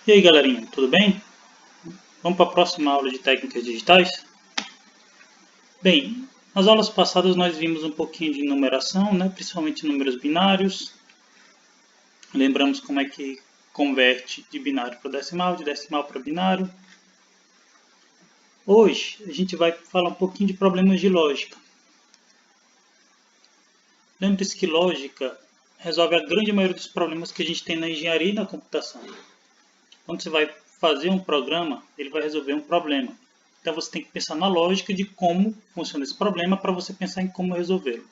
E aí galerinha, tudo bem? Vamos para a próxima aula de técnicas digitais? Bem, nas aulas passadas nós vimos um pouquinho de numeração, principalmente números binários. Lembramos como é que converte de binário para decimal, de decimal para binário. Hoje a gente vai falar um pouquinho de problemas de lógica. Lembre-se que lógica resolve a grande maioria dos problemas que a gente tem na engenharia e na computação. Quando você vai fazer um programa, ele vai resolver um problema. Então você tem que pensar na lógica de como funciona esse problema para você pensar em como resolvê-lo.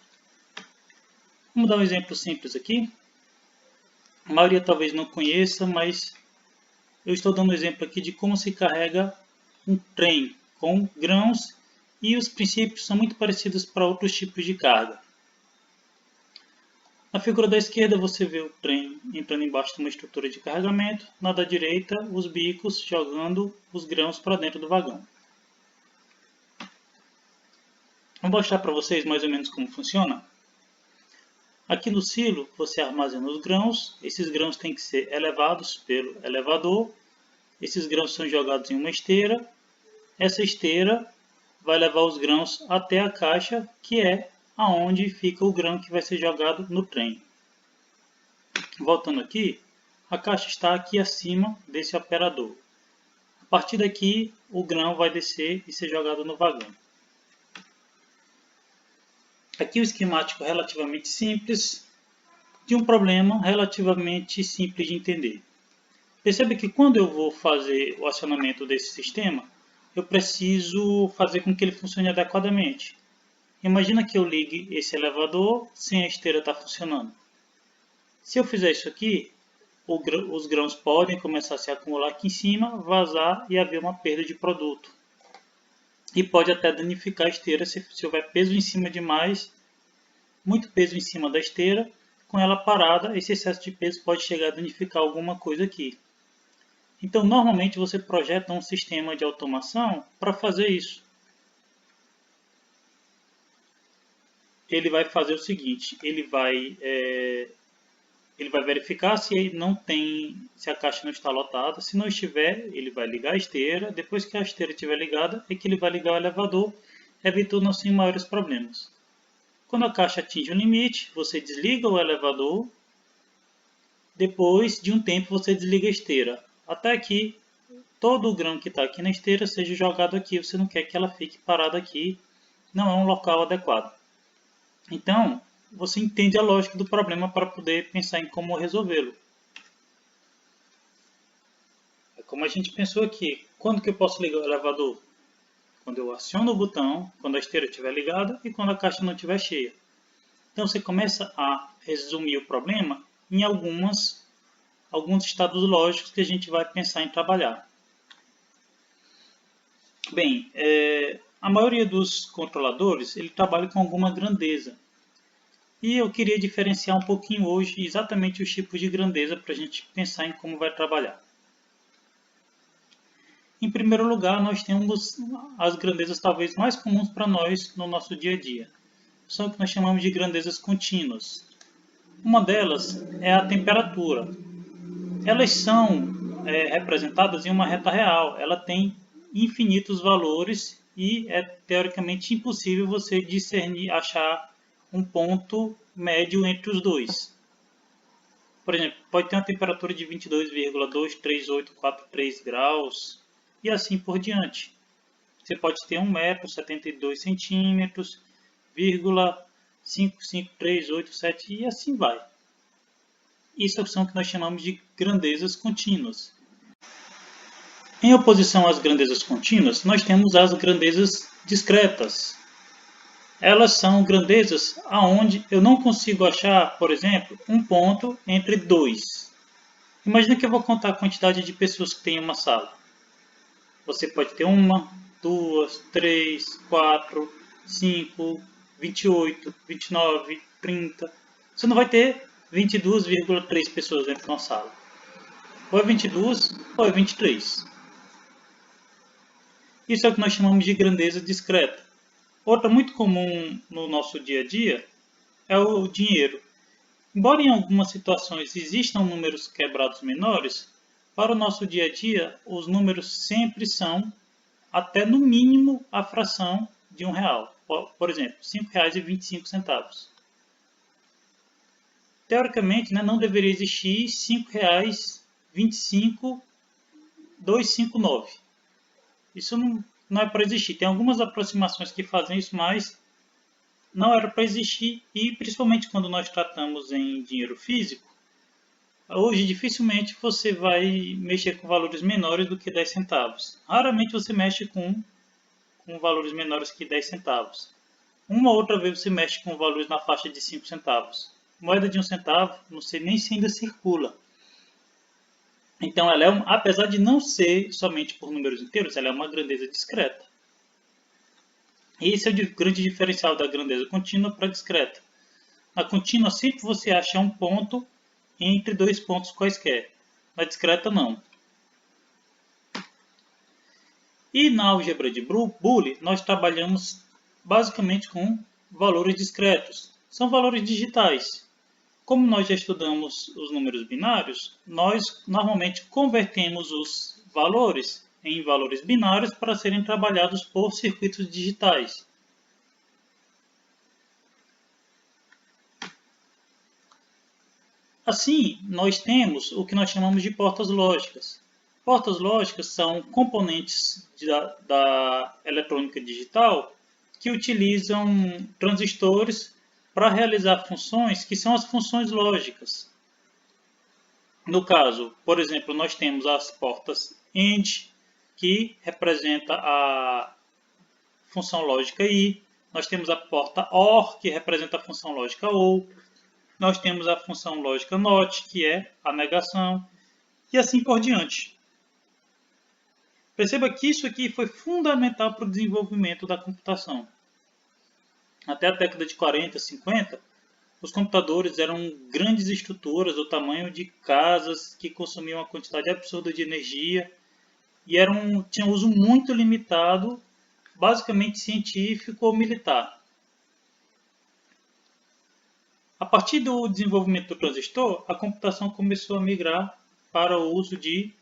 Vamos dar um exemplo simples aqui. A maioria talvez não conheça, mas eu estou dando um exemplo aqui de como se carrega um trem com grãos e os princípios são muito parecidos para outros tipos de carga. Na figura da esquerda você vê o trem entrando embaixo de uma estrutura de carregamento, na da direita os bicos jogando os grãos para dentro do vagão. Vou mostrar para vocês mais ou menos como funciona. Aqui no silo você armazena os grãos, esses grãos têm que ser elevados pelo elevador, esses grãos são jogados em uma esteira, essa esteira vai levar os grãos até a caixa, que é aonde fica o grão que vai ser jogado no trem. Voltando aqui, a caixa está aqui acima desse operador. A partir daqui, o grão vai descer e ser jogado no vagão. Aqui o esquemático relativamente simples, de um problema relativamente simples de entender. Percebe que quando eu vou fazer o acionamento desse sistema, eu preciso fazer com que ele funcione adequadamente. Imagina que eu ligue esse elevador sem a esteira estar funcionando. Se eu fizer isso aqui, os grãos podem começar a se acumular aqui em cima, vazar e haver uma perda de produto. E pode até danificar a esteira se houver peso em cima demais, muito peso em cima da esteira, com ela parada, esse excesso de peso pode chegar a danificar alguma coisa aqui. Então, normalmente você projeta um sistema de automação para fazer isso. Ele vai fazer o seguinte, ele vai verificar se a caixa não está lotada. Se não estiver, ele vai ligar a esteira. Depois que a esteira estiver ligada, é que ele vai ligar o elevador, evitando assim maiores problemas. Quando a caixa atinge o limite, você desliga o elevador. Depois de um tempo, você desliga a esteira. Até que todo o grão que está aqui na esteira seja jogado aqui. Você não quer que ela fique parada aqui. Não é um local adequado. Então, você entende a lógica do problema para poder pensar em como resolvê-lo. É como a gente pensou aqui. Quando que eu posso ligar o elevador? Quando eu aciono o botão, quando a esteira estiver ligada e quando a caixa não estiver cheia. Então você começa a resumir o problema em alguns estados lógicos que a gente vai pensar em trabalhar. Bem, a maioria dos controladores ele trabalha com alguma grandeza. E eu queria diferenciar um pouquinho hoje exatamente os tipos de grandeza para a gente pensar em como vai trabalhar. Em primeiro lugar, nós temos as grandezas talvez mais comuns para nós no nosso dia a dia. São o que nós chamamos de grandezas contínuas. Uma delas é a temperatura. Elas são representadas em uma reta real. Ela tem infinitos valores e é teoricamente impossível você discernir, achar um ponto médio entre os dois. Por exemplo, pode ter uma temperatura de 22,23843 graus e assim por diante. Você pode ter 1,72 m, 55387 e assim vai. Isso são o que nós chamamos de grandezas contínuas. Em oposição às grandezas contínuas, nós temos as grandezas discretas. Elas são grandezas aonde eu não consigo achar, por exemplo, um ponto entre 2. Imagina que eu vou contar a quantidade de pessoas que tem em uma sala. Você pode ter 1, 2, 3, 4, 5, 28, 29, 30. Você não vai ter 22,3 pessoas dentro de uma sala. Ou é 22 ou é 23. Isso é o que nós chamamos de grandeza discreta. Outra muito comum no nosso dia a dia é o dinheiro. Embora em algumas situações existam números quebrados menores, para o nosso dia a dia, os números sempre são até no mínimo a fração de R$1. Por exemplo, R$ 5,25. Teoricamente, né, não deveria existir R$ 5,25,259. Isso não é para existir. Tem algumas aproximações que fazem isso, mas não era para existir. E principalmente quando nós tratamos em dinheiro físico, hoje dificilmente você vai mexer com valores menores do que 10 centavos. Raramente você mexe com valores menores que 10 centavos. Uma ou outra vez você mexe com valores na faixa de 5 centavos. Moeda de 1 centavo, não sei nem se ainda circula. Então, ela é apesar de não ser somente por números inteiros, ela é uma grandeza discreta. E esse é o grande diferencial da grandeza contínua para discreta. Na contínua, sempre você acha um ponto entre dois pontos quaisquer. Na discreta, não. E na álgebra de Boole, nós trabalhamos basicamente com valores discretos. São valores digitais. Como nós já estudamos os números binários, nós normalmente convertemos os valores em valores binários para serem trabalhados por circuitos digitais. Assim, nós temos o que nós chamamos de portas lógicas. Portas lógicas são componentes da eletrônica digital que utilizam transistores para realizar funções que são as funções lógicas. No caso, por exemplo, nós temos as portas AND, que representa a função lógica I. Nós temos a porta OR, que representa a função lógica OR. Nós temos a função lógica NOT, que é a negação, e assim por diante. Perceba que isso aqui foi fundamental para o desenvolvimento da computação. Até a década de 40, 50, os computadores eram grandes estruturas do tamanho de casas que consumiam uma quantidade absurda de energia e tinham uso muito limitado, basicamente científico ou militar. A partir do desenvolvimento do transistor, a computação começou a migrar para o uso de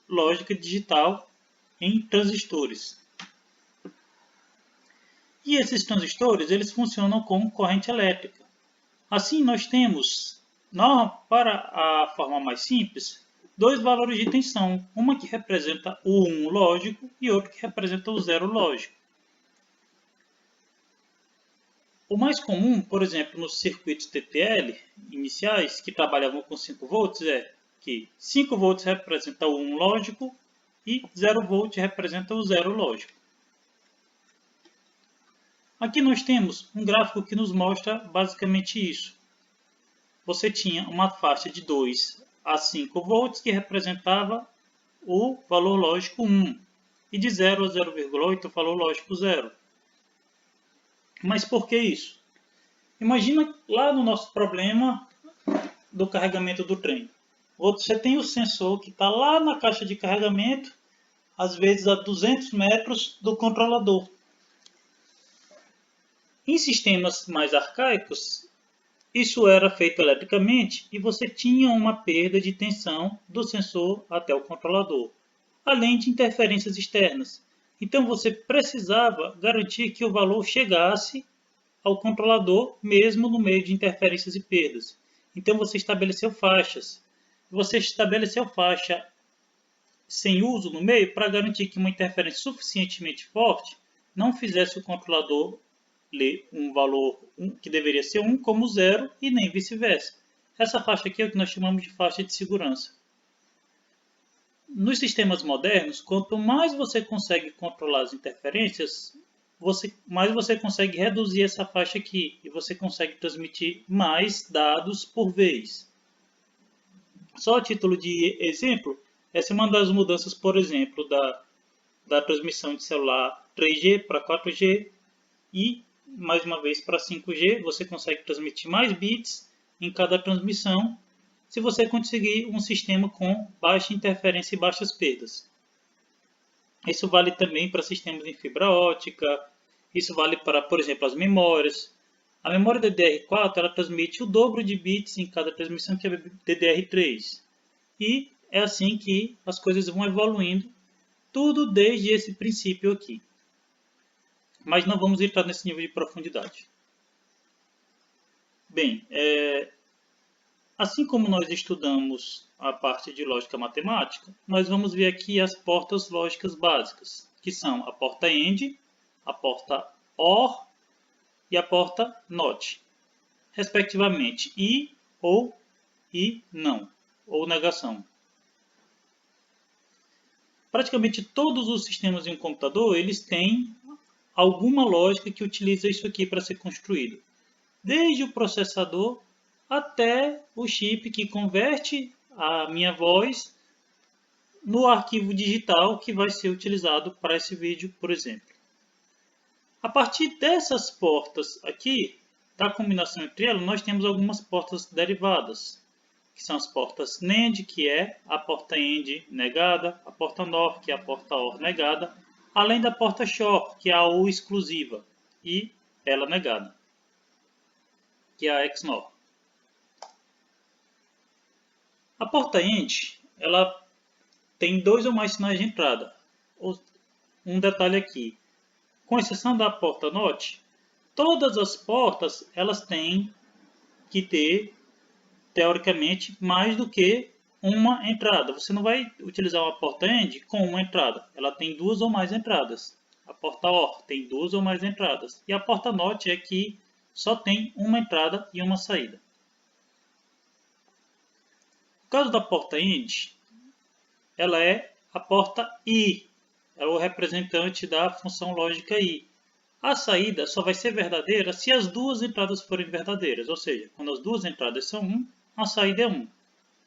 lógica digital em transistores. E esses transistores, eles funcionam com corrente elétrica. Assim, nós temos, para a forma mais simples, dois valores de tensão. Uma que representa o 1 lógico e outro que representa o 0 lógico. O mais comum, por exemplo, nos circuitos TTL iniciais, que trabalhavam com 5 volts, é que 5 volts representa o 1 lógico e 0 volt representa o 0 lógico. Aqui nós temos um gráfico que nos mostra basicamente isso. Você tinha uma faixa de 2 a 5 volts que representava o valor lógico 1 e de 0 a 0,8 o valor lógico 0. Mas por que isso? Imagina lá no nosso problema do carregamento do trem. Você tem o sensor que está lá na caixa de carregamento, às vezes a 200 metros do controlador. Em sistemas mais arcaicos, isso era feito eletricamente e você tinha uma perda de tensão do sensor até o controlador, além de interferências externas. Então você precisava garantir que o valor chegasse ao controlador mesmo no meio de interferências e perdas. Então você estabeleceu faixas. Você estabeleceu faixa sem uso no meio para garantir que uma interferência suficientemente forte não fizesse o controlador ler um valor que deveria ser 1 como 0 e nem vice-versa. Essa faixa aqui é o que nós chamamos de faixa de segurança. Nos sistemas modernos, quanto mais você consegue controlar as interferências, mais você consegue reduzir essa faixa aqui e você consegue transmitir mais dados por vez. Só a título de exemplo, essa é uma das mudanças, por exemplo, da transmissão de celular 3G para 4G e mais uma vez para 5G, você consegue transmitir mais bits em cada transmissão se você conseguir um sistema com baixa interferência e baixas perdas. Isso vale também para sistemas em fibra ótica, isso vale para, por exemplo, as memórias. A memória DDR4 ela transmite o dobro de bits em cada transmissão que a DDR3 e é assim que as coisas vão evoluindo, tudo desde esse princípio aqui. Mas não vamos entrar nesse nível de profundidade. Bem, assim como nós estudamos a parte de lógica matemática, nós vamos ver aqui as portas lógicas básicas, que são a porta AND, a porta OR e a porta NOT, respectivamente, e, ou, e, não, ou negação. Praticamente todos os sistemas de um computador, eles têm alguma lógica que utiliza isso aqui para ser construído. Desde o processador até o chip que converte a minha voz no arquivo digital que vai ser utilizado para esse vídeo, por exemplo. A partir dessas portas aqui, da combinação entre elas, nós temos algumas portas derivadas, que são as portas NAND, que é a porta AND negada, a porta NOR, que é a porta OR negada, além da porta XOR, que é a OR exclusiva, e ela negada, que é a XNOR. A porta AND, ela tem 2 ou mais sinais de entrada. Um detalhe aqui, com exceção da porta NOT, todas as portas elas têm que ter, teoricamente, mais do que uma entrada. Você não vai utilizar uma porta AND com uma entrada. Ela tem 2 ou mais entradas. A porta OR tem 2 ou mais entradas. E a porta NOT é que só tem uma entrada e uma saída. No caso da porta AND, ela é a porta I. É o representante da função lógica I. A saída só vai ser verdadeira se as duas entradas forem verdadeiras. Ou seja, quando as duas entradas são 1, a saída é 1.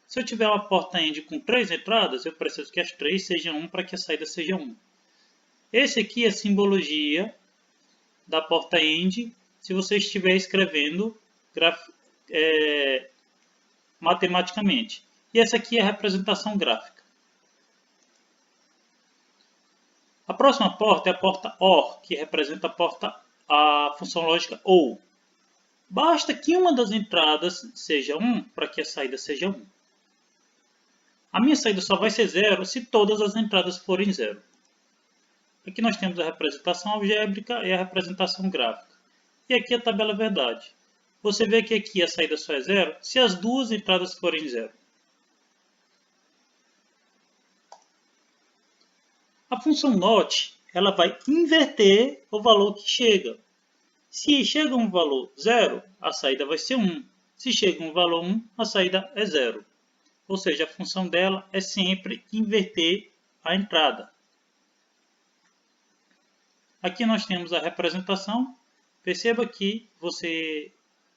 Se eu tiver uma porta AND com 3 entradas, eu preciso que as 3 sejam 1 para que a saída seja 1. Esse aqui é a simbologia da porta AND se você estiver escrevendo matematicamente. E essa aqui é a representação gráfica. A próxima porta é a porta OR, que representa a função lógica OR. Basta que uma das entradas seja 1 para que a saída seja 1. A minha saída só vai ser 0 se todas as entradas forem 0. Aqui nós temos a representação algébrica e a representação gráfica. E aqui a tabela verdade. Você vê que aqui a saída só é 0 se as duas entradas forem 0. A função NOT, ela vai inverter o valor que chega. Se chega um valor 0, a saída vai ser 1. Se chega um valor 1, a saída é 0. Ou seja, a função dela é sempre inverter a entrada. Aqui nós temos a representação. Perceba que você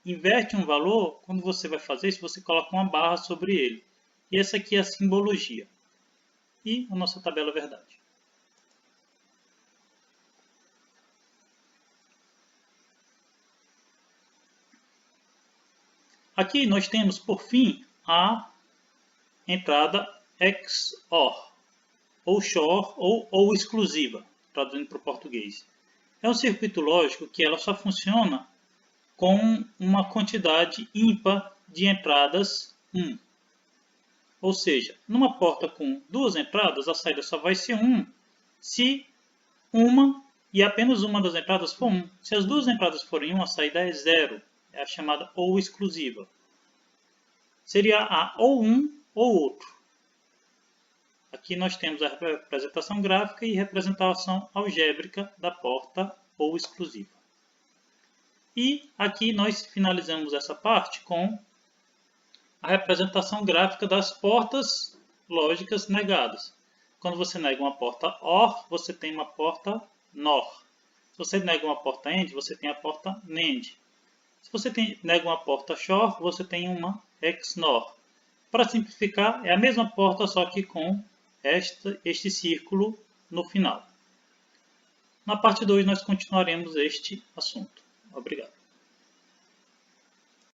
inverte um valor, quando você vai fazer isso, você coloca uma barra sobre ele. E essa aqui é a simbologia. E a nossa tabela verdade. Aqui nós temos, por fim, a entrada XOR, ou XOR, ou exclusiva, traduzindo para o português. É um circuito lógico que ela só funciona com uma quantidade ímpar de entradas 1. Ou seja, numa porta com 2 entradas, a saída só vai ser 1 se uma e apenas uma das entradas for 1. Se as duas entradas forem 1, a saída é 0. É a chamada ou exclusiva. Seria a ou um ou outro. Aqui nós temos a representação gráfica e representação algébrica da porta ou exclusiva. E aqui nós finalizamos essa parte com a representação gráfica das portas lógicas negadas. Quando você nega uma porta OR, você tem uma porta NOR. Se você nega uma porta AND, você tem a porta NAND. Se você nega uma porta XOR, você tem uma XNOR. Para simplificar, é a mesma porta, só que com este círculo no final. Na parte 2, nós continuaremos este assunto. Obrigado.